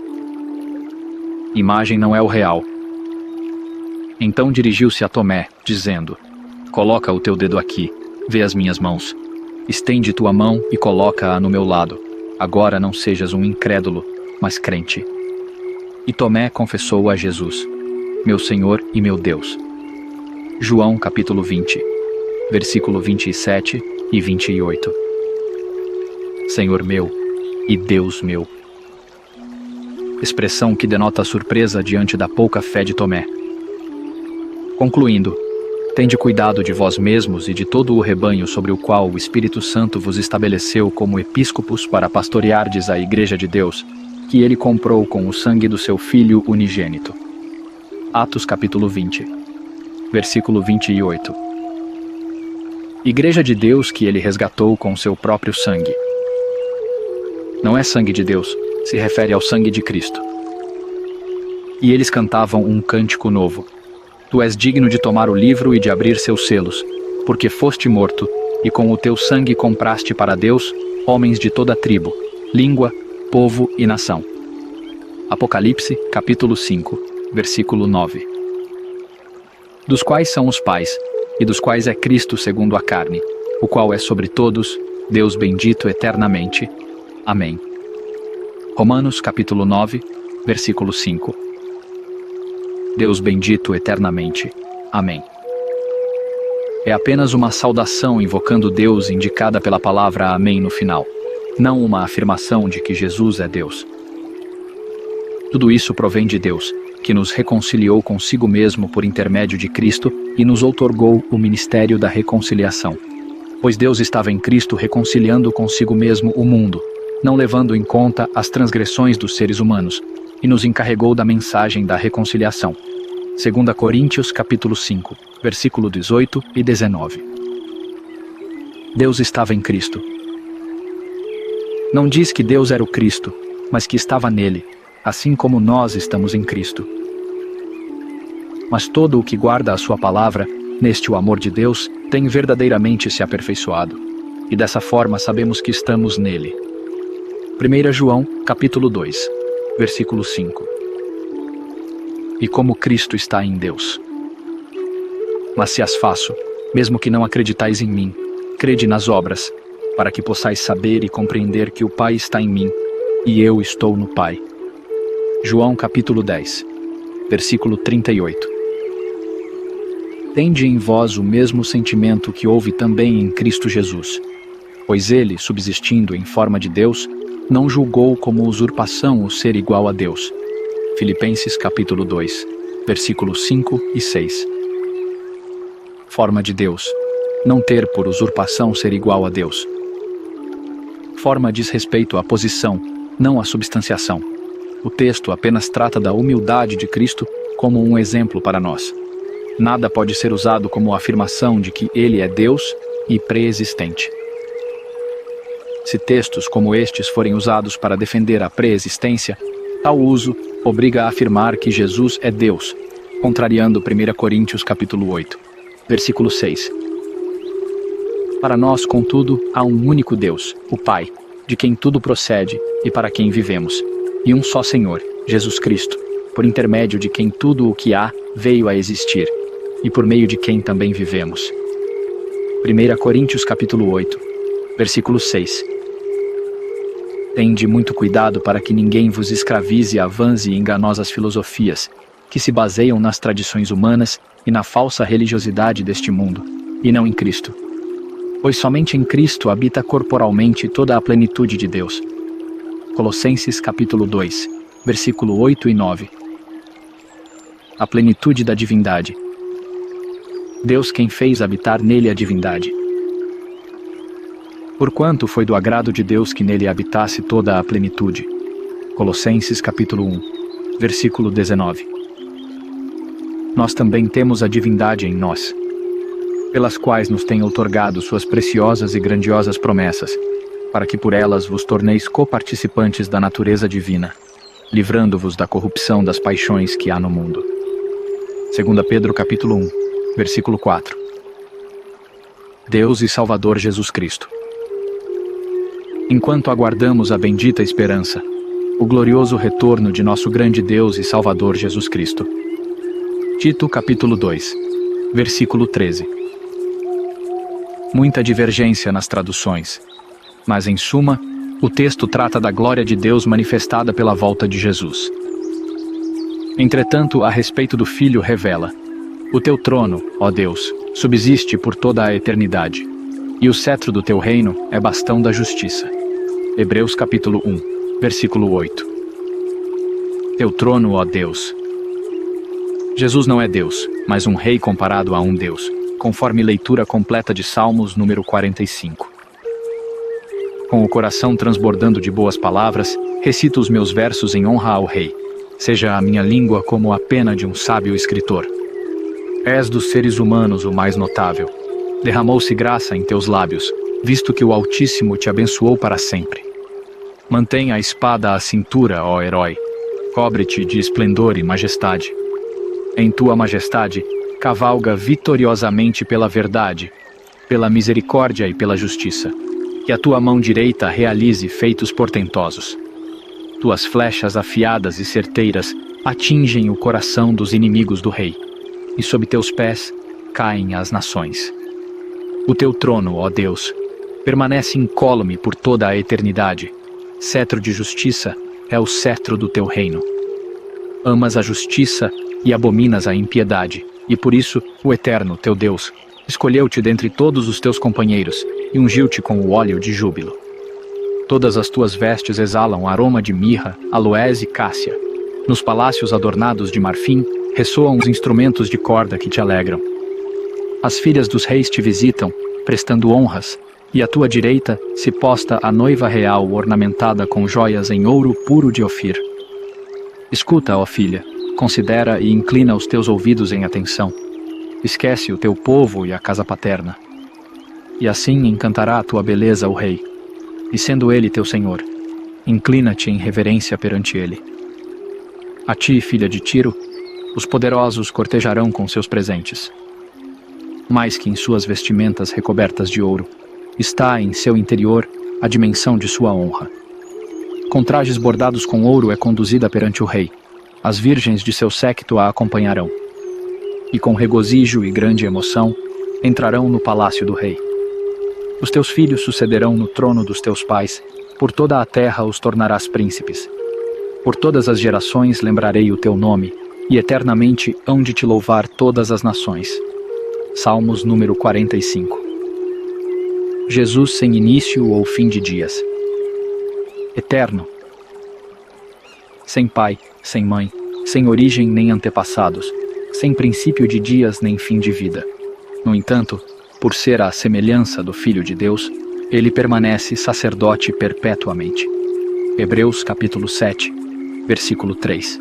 Imagem não é o real. Então dirigiu-se a Tomé, dizendo: Coloca o teu dedo aqui, vê as minhas mãos. Estende tua mão e coloca-a no meu lado. Agora não sejas um incrédulo, mas crente. E Tomé confessou a Jesus: Meu Senhor e meu Deus. João capítulo 20, versículo 27 e 28. Senhor meu e Deus meu. Expressão que denota surpresa diante da pouca fé de Tomé. Concluindo, tende cuidado de vós mesmos e de todo o rebanho sobre o qual o Espírito Santo vos estabeleceu como episcopos para pastoreardes a Igreja de Deus, que ele comprou com o sangue do seu Filho unigênito. Atos capítulo 20, versículo 28. Igreja de Deus que ele resgatou com seu próprio sangue. Não é sangue de Deus, se refere ao sangue de Cristo. E eles cantavam um cântico novo. Tu és digno de tomar o livro e de abrir seus selos, porque foste morto, e com o teu sangue compraste para Deus homens de toda tribo, língua, povo e nação. Apocalipse, capítulo 5, versículo 9. Dos quais são os pais, e dos quais é Cristo segundo a carne, o qual é sobre todos, Deus bendito eternamente. Amém. Romanos, capítulo 9, versículo 5. Deus bendito eternamente. Amém. É apenas uma saudação invocando Deus indicada pela palavra Amém no final, não uma afirmação de que Jesus é Deus. Tudo isso provém de Deus, que nos reconciliou consigo mesmo por intermédio de Cristo e nos outorgou o ministério da reconciliação. Pois Deus estava em Cristo reconciliando consigo mesmo o mundo, não levando em conta as transgressões dos seres humanos, e nos encarregou da mensagem da reconciliação. 2 Coríntios capítulo 5, versículo 18 e 19. Deus estava em Cristo. Não diz que Deus era o Cristo, mas que estava nele, assim como nós estamos em Cristo. Mas todo o que guarda a sua palavra, neste o amor de Deus, tem verdadeiramente se aperfeiçoado, e dessa forma sabemos que estamos nele. 1 João capítulo 2, versículo 5. E como Cristo está em Deus. Mas se as faço, mesmo que não acreditais em mim, crede nas obras, para que possais saber e compreender que o Pai está em mim, e eu estou no Pai. João capítulo 10, versículo 38. Tende em vós o mesmo sentimento que houve também em Cristo Jesus, pois ele, subsistindo em forma de Deus, não julgou como usurpação o ser igual a Deus. Filipenses capítulo 2, versículos 5 e 6. Forma de Deus. Não ter por usurpação ser igual a Deus. Forma diz respeito à posição, não à substanciação. O texto apenas trata da humildade de Cristo como um exemplo para nós. Nada pode ser usado como afirmação de que ele é Deus e pré-existente. Se textos como estes forem usados para defender a pré-existência, tal uso obriga a afirmar que Jesus é Deus, contrariando 1 Coríntios capítulo 8, versículo 6. Para nós, contudo, há um único Deus, o Pai, de quem tudo procede e para quem vivemos, e um só Senhor, Jesus Cristo, por intermédio de quem tudo o que há veio a existir, e por meio de quem também vivemos. 1 Coríntios capítulo 8, versículo 6. Tende muito cuidado para que ninguém vos escravize a vãs e enganosas filosofias, que se baseiam nas tradições humanas e na falsa religiosidade deste mundo, e não em Cristo. Pois somente em Cristo habita corporalmente toda a plenitude de Deus. Colossenses capítulo 2, versículo 8 e 9. A plenitude da divindade. Deus quem fez habitar nele a divindade. Porquanto foi do agrado de Deus que nele habitasse toda a plenitude. Colossenses capítulo 1, versículo 19. Nós também temos a divindade em nós, pelas quais nos tem outorgado suas preciosas e grandiosas promessas, para que por elas vos torneis coparticipantes da natureza divina, livrando-vos da corrupção das paixões que há no mundo. 2 Pedro capítulo 1, versículo 4. Deus e Salvador Jesus Cristo. Enquanto aguardamos a bendita esperança, o glorioso retorno de nosso grande Deus e Salvador Jesus Cristo. Tito capítulo 2, versículo 13. Muita divergência nas traduções, mas em suma, o texto trata da glória de Deus manifestada pela volta de Jesus. Entretanto, a respeito do Filho revela: o teu trono, ó Deus, subsiste por toda a eternidade, e o cetro do teu reino é bastão da justiça. Hebreus capítulo 1, versículo 8. Teu trono, ó Deus. Jesus não é Deus, mas um rei comparado a um Deus, conforme leitura completa de Salmos número 45. Com o coração transbordando de boas palavras, recito os meus versos em honra ao rei. Seja a minha língua como a pena de um sábio escritor. És dos seres humanos o mais notável. Derramou-se graça em teus lábios, visto que o Altíssimo te abençoou para sempre. Mantém a espada à cintura, ó herói. Cobre-te de esplendor e majestade. Em tua majestade, cavalga vitoriosamente pela verdade, pela misericórdia e pela justiça. Que a tua mão direita realize feitos portentosos. Tuas flechas afiadas e certeiras atingem o coração dos inimigos do rei, e sob teus pés caem as nações. O teu trono, ó Deus, permanece incólume por toda a eternidade. Cetro de justiça é o cetro do teu reino. Amas a justiça e abominas a impiedade, e por isso o Eterno, teu Deus, escolheu-te dentre todos os teus companheiros e ungiu-te com o óleo de júbilo. Todas as tuas vestes exalam aroma de mirra, aloés e cássia. Nos palácios adornados de marfim ressoam os instrumentos de corda que te alegram. As filhas dos reis te visitam, prestando honras, e à tua direita se posta a noiva real ornamentada com joias em ouro puro de Ofir. Escuta, ó filha, considera e inclina os teus ouvidos em atenção. Esquece o teu povo e a casa paterna. E assim encantará a tua beleza o rei, e sendo ele teu senhor, inclina-te em reverência perante ele. A ti, filha de Tiro, os poderosos cortejarão com seus presentes. Mais que em suas vestimentas recobertas de ouro, está em seu interior a dimensão de sua honra. Com trajes bordados com ouro é conduzida perante o rei. As virgens de seu séquito a acompanharão. E com regozijo e grande emoção, entrarão no palácio do rei. Os teus filhos sucederão no trono dos teus pais, por toda a terra os tornarás príncipes. Por todas as gerações lembrarei o teu nome, e eternamente hão de te louvar todas as nações. Salmos número 45. Jesus sem início ou fim de dias. Eterno. Sem pai, sem mãe, sem origem nem antepassados, sem princípio de dias nem fim de vida. No entanto, por ser a semelhança do Filho de Deus, ele permanece sacerdote perpetuamente. Hebreus capítulo 7, versículo 3.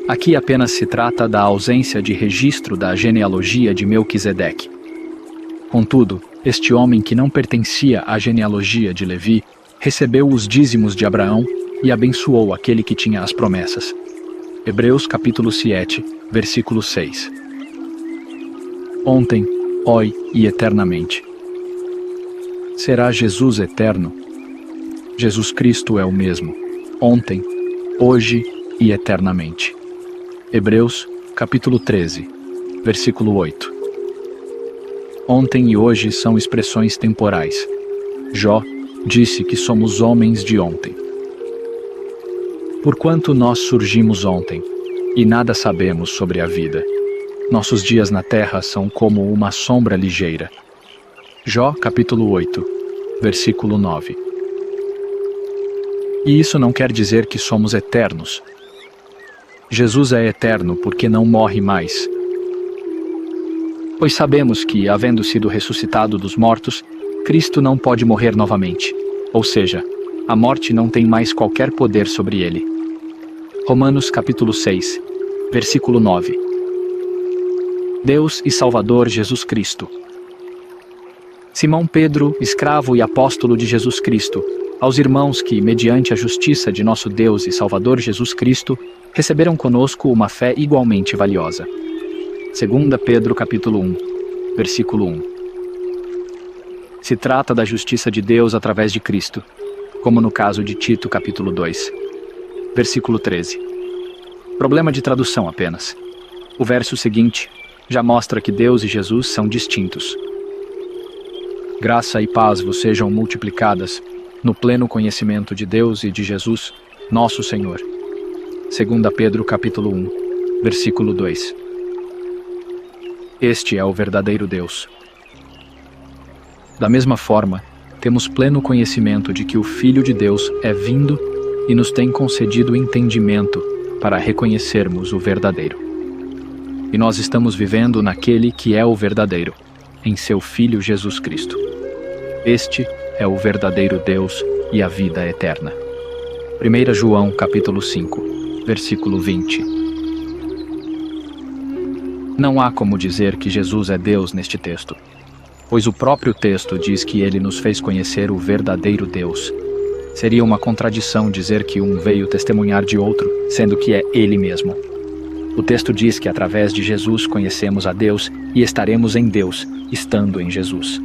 Aqui apenas se trata da ausência de registro da genealogia de Melquisedeque. Contudo, este homem que não pertencia à genealogia de Levi, recebeu os dízimos de Abraão e abençoou aquele que tinha as promessas. Hebreus capítulo 7, versículo 6. Ontem, hoje e eternamente. Será Jesus eterno? Jesus Cristo é o mesmo, ontem, hoje e eternamente. Hebreus capítulo 13, versículo 8. Ontem e hoje são expressões temporais. Jó disse que somos homens de ontem. Porquanto nós surgimos ontem, e nada sabemos sobre a vida. Nossos dias na terra são como uma sombra ligeira. Jó, capítulo 8, versículo 9. E isso não quer dizer que somos eternos. Jesus é eterno porque não morre mais. Pois sabemos que, havendo sido ressuscitado dos mortos, Cristo não pode morrer novamente. Ou seja, a morte não tem mais qualquer poder sobre ele. Romanos capítulo 6, versículo 9. Deus e Salvador Jesus Cristo. Simão Pedro, escravo e apóstolo de Jesus Cristo, aos irmãos que, mediante a justiça de nosso Deus e Salvador Jesus Cristo, receberam conosco uma fé igualmente valiosa. 2 Pedro capítulo 1, versículo 1. Se trata da justiça de Deus através de Cristo, como no caso de Tito capítulo 2, versículo 13. Problema de tradução apenas. O verso seguinte já mostra que Deus e Jesus são distintos. Graça e paz vos sejam multiplicadas no pleno conhecimento de Deus e de Jesus, nosso Senhor. 2 Pedro capítulo 1, versículo 2. Este é o verdadeiro Deus. Da mesma forma, temos pleno conhecimento de que o Filho de Deus é vindo e nos tem concedido entendimento para reconhecermos o verdadeiro. E nós estamos vivendo naquele que é o verdadeiro, em seu Filho Jesus Cristo. Este é o verdadeiro Deus e a vida eterna. 1 João capítulo 5, versículo 20. Não há como dizer que Jesus é Deus neste texto, pois o próprio texto diz que ele nos fez conhecer o verdadeiro Deus. Seria uma contradição dizer que um veio testemunhar de outro, sendo que é ele mesmo. O texto diz que através de Jesus conhecemos a Deus e estaremos em Deus, estando em Jesus.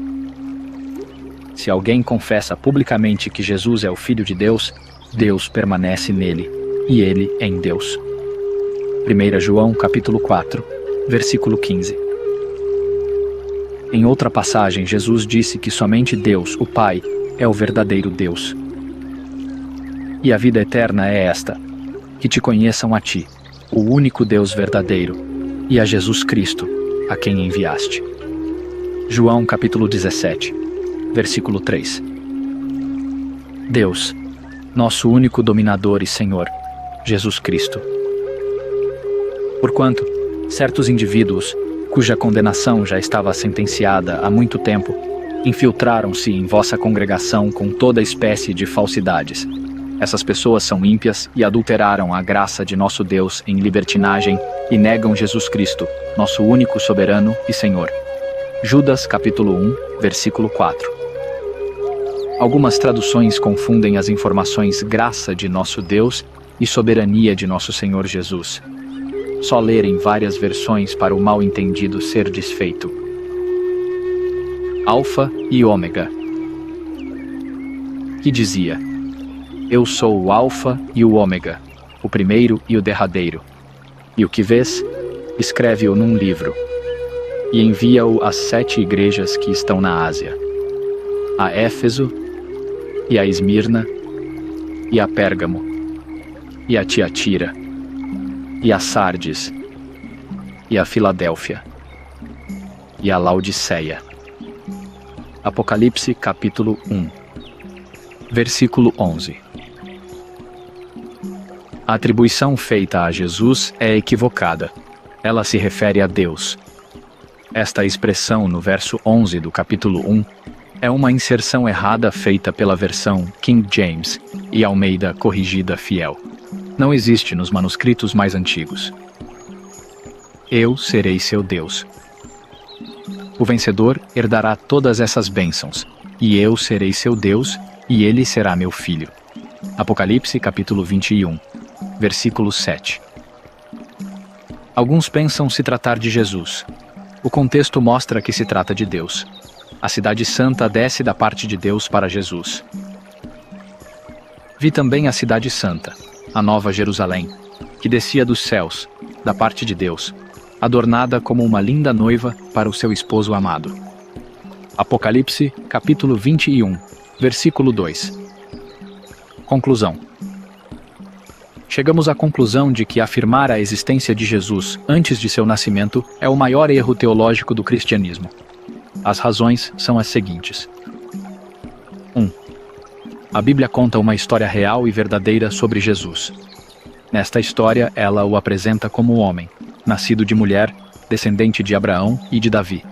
Se alguém confessa publicamente que Jesus é o Filho de Deus, Deus permanece nele, e ele em Deus. 1 João capítulo 4, versículo 15. Em outra passagem, Jesus disse que somente Deus, o Pai, é o verdadeiro Deus. E a vida eterna é esta, que te conheçam a ti, o único Deus verdadeiro, e a Jesus Cristo, a quem enviaste. João capítulo 17, versículo 3. Deus, nosso único dominador e Senhor, Jesus Cristo. Porquanto, certos indivíduos, cuja condenação já estava sentenciada há muito tempo, infiltraram-se em vossa congregação com toda espécie de falsidades. Essas pessoas são ímpias e adulteraram a graça de nosso Deus em libertinagem e negam Jesus Cristo, nosso único soberano e Senhor. Judas capítulo 1, versículo 4. Algumas traduções confundem as informações graça de nosso Deus e soberania de nosso Senhor Jesus. Só ler em várias versões para o mal-entendido ser desfeito. Alfa e Ômega, que dizia: Eu sou o Alfa e o Ômega, o primeiro e o derradeiro. E o que vês, escreve-o num livro, e envia-o às 7 igrejas que estão na Ásia: a Éfeso, e a Esmirna, e a Pérgamo, e a Tiatira, e a Sardes, e a Filadélfia, e a Laodiceia. Apocalipse capítulo 1, versículo 11. A atribuição feita a Jesus é equivocada. Ela se refere a Deus. Esta expressão no verso 11 do capítulo 1 é uma inserção errada feita pela versão King James e Almeida Corrigida Fiel. Não existe nos manuscritos mais antigos. Eu serei seu Deus. O vencedor herdará todas essas bênçãos, e eu serei seu Deus, e ele será meu filho. Apocalipse capítulo 21, versículo 7. Alguns pensam se tratar de Jesus. O contexto mostra que se trata de Deus. A cidade santa desce da parte de Deus para Jesus. Vi também a cidade santa, a Nova Jerusalém, que descia dos céus, da parte de Deus, adornada como uma linda noiva para o seu esposo amado. Apocalipse, capítulo 21, versículo 2. Conclusão. chegamos à conclusão de que afirmar a existência de Jesus antes de seu nascimento é o maior erro teológico do cristianismo. As razões são as seguintes. 1. A Bíblia conta uma história real e verdadeira sobre Jesus. Nesta história, ela o apresenta como homem, nascido de mulher, descendente de Abraão e de Davi.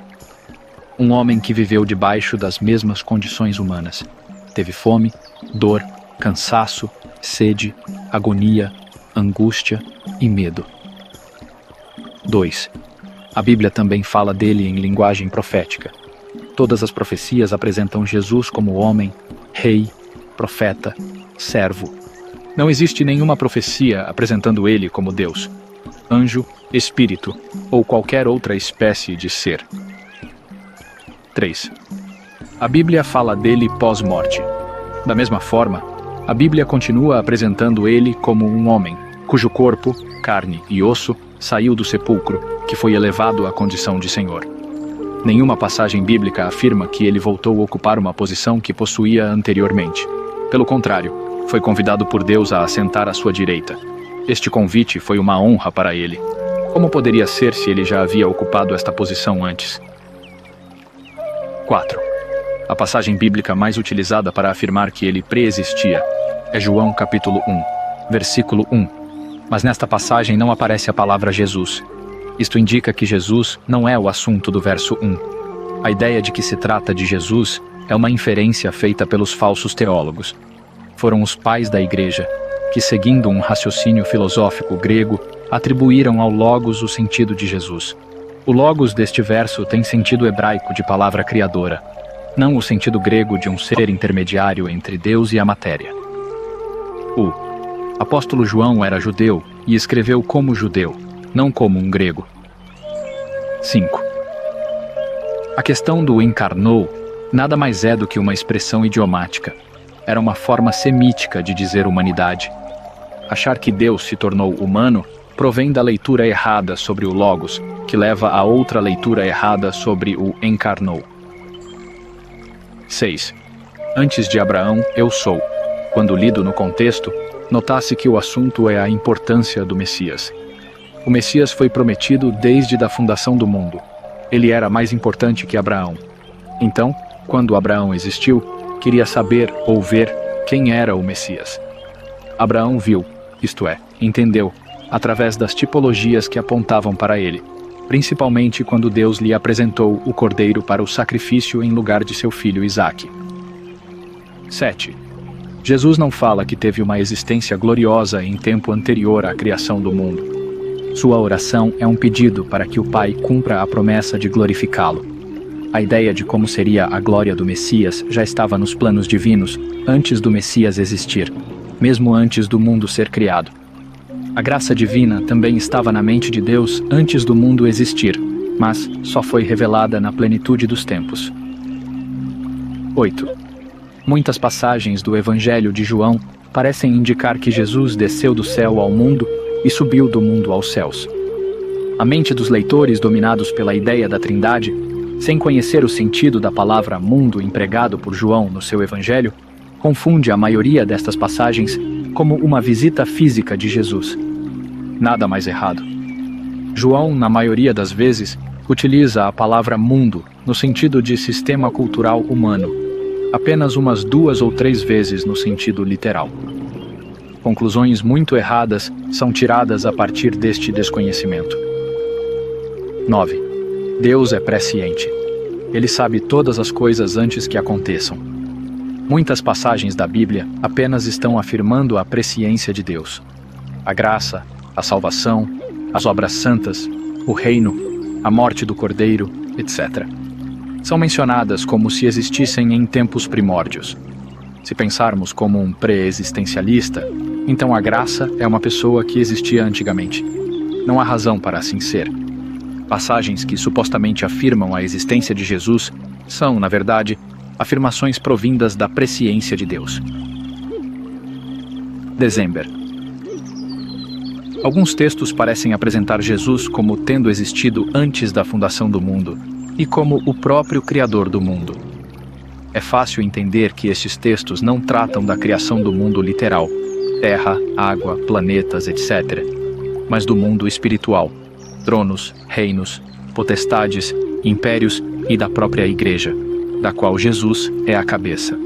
Um homem que viveu debaixo das mesmas condições humanas. Teve fome, dor, cansaço, sede, agonia, angústia e medo. 2. A Bíblia também fala dele em linguagem profética. Todas as profecias apresentam Jesus como homem, rei, profeta, servo. Não existe nenhuma profecia apresentando ele como Deus, anjo, espírito ou qualquer outra espécie de ser. 3. A Bíblia fala dele pós-morte. Da mesma forma, a Bíblia continua apresentando ele como um homem, cujo corpo, carne e osso saiu do sepulcro, que foi elevado à condição de Senhor. Nenhuma passagem bíblica afirma que ele voltou a ocupar uma posição que possuía anteriormente. Pelo contrário, foi convidado por Deus a assentar à sua direita. Este convite foi uma honra para ele. Como poderia ser se ele já havia ocupado esta posição antes? 4. A passagem bíblica mais utilizada para afirmar que ele pré-existia é João capítulo 1, versículo 1. Mas nesta passagem não aparece a palavra Jesus. Isto indica que Jesus não é o assunto do verso 1. A ideia de que se trata de Jesus é uma inferência feita pelos falsos teólogos. Foram os pais da igreja que, seguindo um raciocínio filosófico grego, atribuíram ao Logos o sentido de Jesus. O Logos deste verso tem sentido hebraico de palavra criadora, não o sentido grego de um ser intermediário entre Deus e a matéria. O apóstolo João era judeu e escreveu como judeu, não como um grego. 5. A questão do encarnou nada mais é do que uma expressão idiomática. Era uma forma semítica de dizer humanidade. Achar que Deus se tornou humano provém da leitura errada sobre o Logos, que leva a outra leitura errada sobre o encarnou. 6. Antes de Abraão, eu sou. Quando lido no contexto, notasse que o assunto é a importância do Messias. O Messias foi prometido desde a fundação do mundo. Ele era mais importante que Abraão. Então, quando Abraão existiu, queria saber ou ver quem era o Messias. Abraão viu, isto é, entendeu, através das tipologias que apontavam para ele, principalmente quando Deus lhe apresentou o cordeiro para o sacrifício em lugar de seu filho Isaque. 7. Jesus não fala que teve uma existência gloriosa em tempo anterior à criação do mundo. Sua oração é um pedido para que o Pai cumpra a promessa de glorificá-lo. A ideia de como seria a glória do Messias já estava nos planos divinos antes do Messias existir, mesmo antes do mundo ser criado. A graça divina também estava na mente de Deus antes do mundo existir, mas só foi revelada na plenitude dos tempos. 8. Muitas passagens do Evangelho de João parecem indicar que Jesus desceu do céu ao mundo e subiu do mundo aos céus. A mente dos leitores dominados pela ideia da Trindade, sem conhecer o sentido da palavra mundo empregado por João no seu Evangelho, confunde a maioria destas passagens como uma visita física de Jesus. Nada mais errado. João, na maioria das vezes, utiliza a palavra mundo no sentido de sistema cultural humano, apenas umas 2 ou 3 vezes no sentido literal. Conclusões muito erradas são tiradas a partir deste desconhecimento. 9. Deus é presciente. Ele sabe todas as coisas antes que aconteçam. Muitas passagens da Bíblia apenas estão afirmando a presciência de Deus. A graça, a salvação, as obras santas, o reino, a morte do Cordeiro, etc. São mencionadas como se existissem em tempos primórdios. Se pensarmos como um pré-existencialista, então a graça é uma pessoa que existia antigamente. Não há razão para assim ser. Passagens que supostamente afirmam a existência de Jesus são, na verdade, afirmações provindas da presciência de Deus. Dezember. Alguns textos parecem apresentar Jesus como tendo existido antes da fundação do mundo e como o próprio Criador do mundo. É fácil entender que estes textos não tratam da criação do mundo literal, terra, água, planetas, etc., mas do mundo espiritual, tronos, reinos, potestades, impérios e da própria Igreja, da qual Jesus é a cabeça.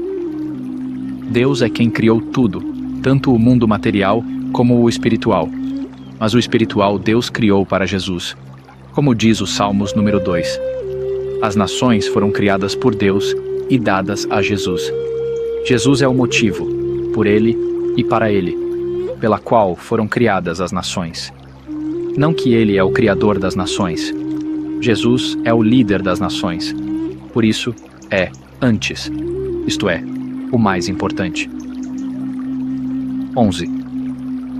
Deus é quem criou tudo, tanto o mundo material como o espiritual, mas o espiritual Deus criou para Jesus, como diz o Salmos número 2. As nações foram criadas por Deus e dadas a Jesus. Jesus é o motivo, por ele e para ele, pela qual foram criadas as nações. Não que ele é o criador das nações. Jesus é o líder das nações. Por isso, é antes, isto é, o mais importante. 11.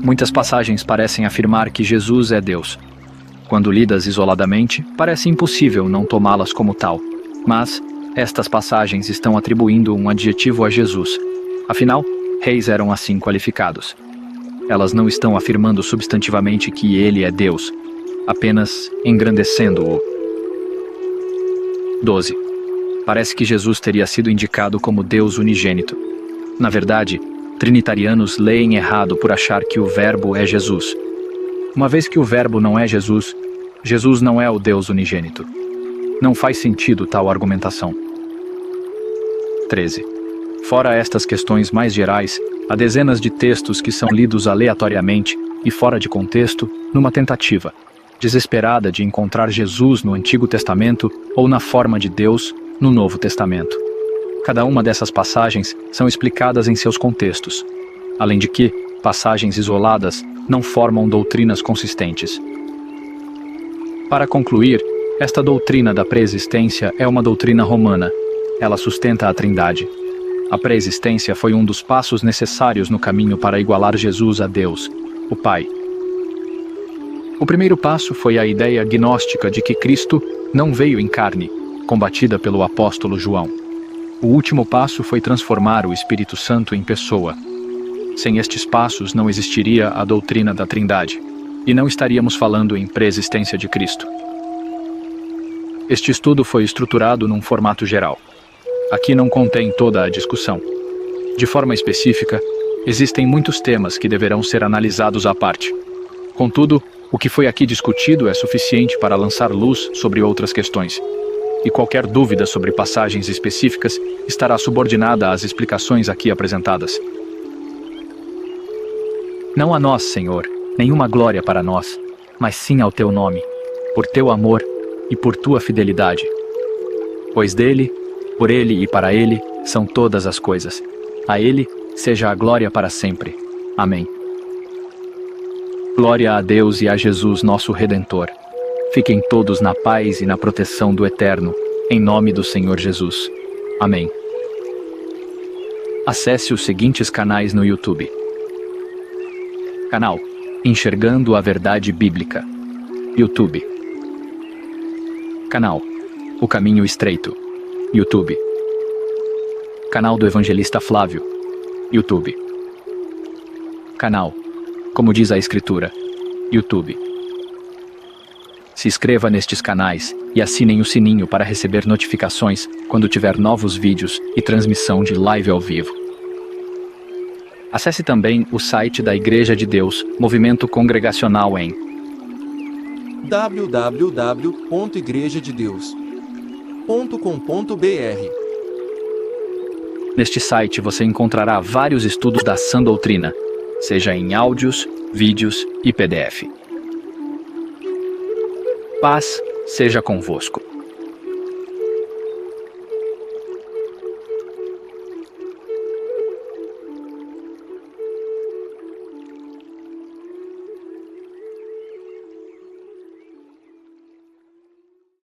Muitas passagens parecem afirmar que Jesus é Deus. Quando lidas isoladamente, parece impossível não tomá-las como tal, mas estas passagens estão atribuindo um adjetivo a Jesus. Afinal, reis eram assim qualificados. Elas não estão afirmando substantivamente que ele é Deus, apenas engrandecendo-o. 12. Parece que Jesus teria sido indicado como Deus unigênito. Na verdade, trinitarianos leem errado por achar que o Verbo é Jesus. Uma vez que o Verbo não é Jesus, Jesus não é o Deus unigênito. Não faz sentido tal argumentação. 13. Fora estas questões mais gerais, há dezenas de textos que são lidos aleatoriamente e fora de contexto, numa tentativa desesperada de encontrar Jesus no Antigo Testamento ou na forma de Deus no Novo Testamento. Cada uma dessas passagens são explicadas em seus contextos. Além de que, passagens isoladas não formam doutrinas consistentes. Para concluir, esta doutrina da pré-existência é uma doutrina romana. Ela sustenta a Trindade. A pré-existência foi um dos passos necessários no caminho para igualar Jesus a Deus, o Pai. O primeiro passo foi a ideia gnóstica de que Cristo não veio em carne, combatida pelo apóstolo João. O último passo foi transformar o Espírito Santo em pessoa. Sem estes passos não existiria a doutrina da Trindade, e não estaríamos falando em pré-existência de Cristo. Este estudo foi estruturado num formato geral. Aqui não contém toda a discussão. De forma específica, existem muitos temas que deverão ser analisados à parte. Contudo, o que foi aqui discutido é suficiente para lançar luz sobre outras questões. E qualquer dúvida sobre passagens específicas estará subordinada às explicações aqui apresentadas. Não a nós, Senhor, nenhuma glória para nós, mas sim ao Teu nome, por Teu amor e por Tua fidelidade. Pois dele, por Ele e para Ele são todas as coisas. A Ele seja a glória para sempre. Amém. Glória a Deus e a Jesus, nosso Redentor. Fiquem todos na paz e na proteção do Eterno, em nome do Senhor Jesus. Amém. Acesse os seguintes canais no YouTube. Canal Enxergando a Verdade Bíblica, YouTube. Canal O Caminho Estreito, YouTube. Canal do Evangelista Flávio, YouTube. Canal Como Diz a Escritura, YouTube. Se inscreva nestes canais e assinem o sininho para receber notificações quando tiver novos vídeos e transmissão de live ao vivo. Acesse também o site da Igreja de Deus, Movimento Congregacional em www.igrejadedeus.com.br. Neste site você encontrará vários estudos da sã doutrina, seja em áudios, vídeos e PDF. Paz seja convosco.